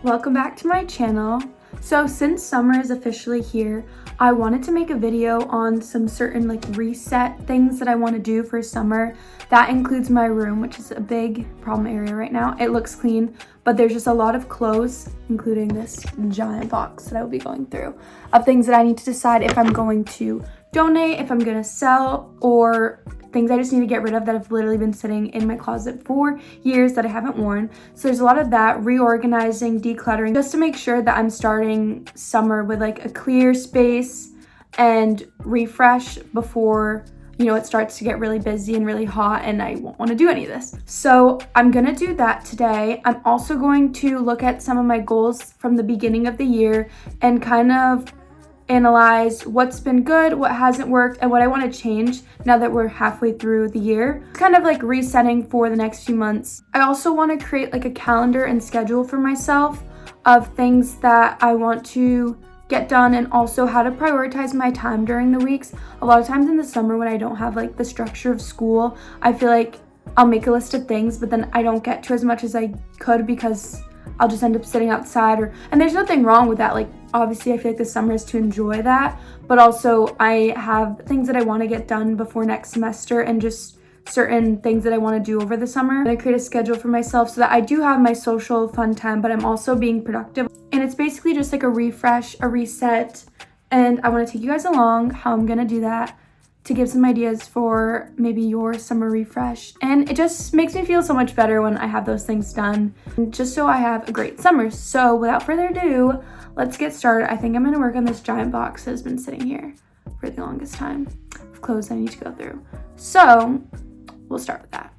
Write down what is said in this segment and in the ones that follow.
Welcome back to my channel. So since summer is officially here, I wanted to make a video on some certain reset things that I want to do for summer. That includes my room, which is a big problem area right now. It looks clean, but there's just a lot of clothes, including this giant box that I will be going through, of things that I need to decide if I'm going to donate, if I'm going to sell, or things I just need to get rid of that have literally been sitting in my closet for years that I haven't worn. So there's a lot of that, reorganizing, decluttering, just to make sure that I'm starting summer with a clear space and refresh before, it starts to get really busy and really hot and I won't want to do any of this. So I'm gonna do that today. I'm also going to look at some of my goals from the beginning of the year and kind of analyze what's been good, what hasn't worked, and what I want to change now that we're halfway through the year. Kind of resetting for the next few months. I also want to create a calendar and schedule for myself of things that I want to get done and also how to prioritize my time during the weeks. A lot of times in the summer when I don't have the structure of school, I feel like I'll make a list of things, but then I don't get to as much as I could because I'll just end up sitting outside and there's nothing wrong with that. Obviously I feel like the summer is to enjoy that, but also I have things that I want to get done before next semester and just certain things that I want to do over the summer. I create a schedule for myself so that I do have my social fun time, but I'm also being productive. And it's basically just a refresh, a reset, and I want to take you guys along how I'm gonna do that to give some ideas for maybe your summer refresh. And it just makes me feel so much better when I have those things done, just so I have a great summer. So without further ado, let's get started. I think I'm gonna work on this giant box that has been sitting here for the longest time of clothes I need to go through. So we'll start with that.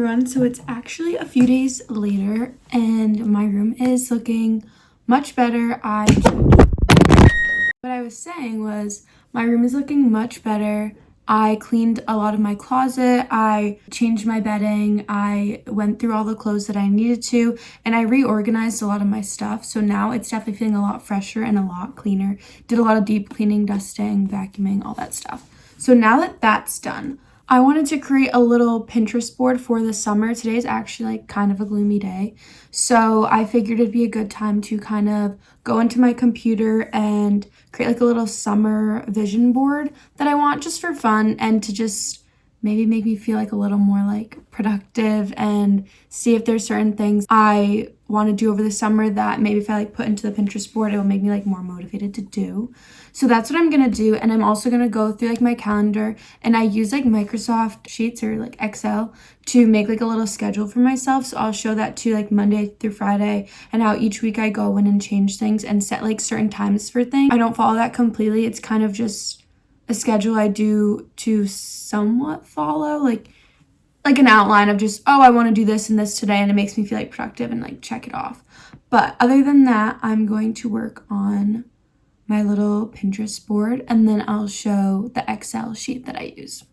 everyone, so it's actually a few days later and my room is looking much better. What I was saying was my room is looking much better. I cleaned a lot of my closet, I changed my bedding, I went through all the clothes that I needed to, and I reorganized a lot of my stuff. So now it's definitely feeling a lot fresher and a lot cleaner. Did a lot of deep cleaning, dusting, vacuuming, all that stuff. So now that that's done, I wanted to create a little Pinterest board for the summer. Today is actually like kind of a gloomy day. So I figured it'd be a good time to kind of go into my computer and create like a little summer vision board that I want just for fun and to just maybe make me feel like a little more like productive and see if there's certain things I want to do over the summer that maybe if I like put into the Pinterest board, it will make me like more motivated to do. So that's what I'm gonna do. And I'm also gonna go through like my calendar, and I use like Microsoft Sheets or like Excel to make like a little schedule for myself. So I'll show that to like Monday through Friday and how each week I go in and change things and set like certain times for things. I don't follow that completely. It's kind of just a schedule I do to somewhat follow, like an outline of just, oh, I want to do this and this today, and it makes me feel like productive and like check it off. But other than that, I'm going to work on my little Pinterest board, and then I'll show the Excel sheet that I use.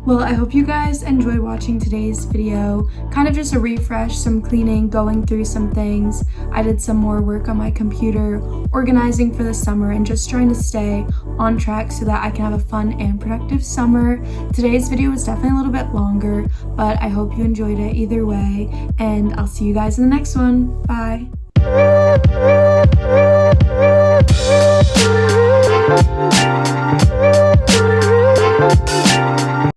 Well, I hope you guys enjoyed watching today's video. Kind of just a refresh, some cleaning, going through some things. I did some more work on my computer, organizing for the summer, and just trying to stay on track so that I can have a fun and productive summer. Today's video was definitely a little bit longer, but I hope you enjoyed it either way, and I'll see you guys in the next one. Bye!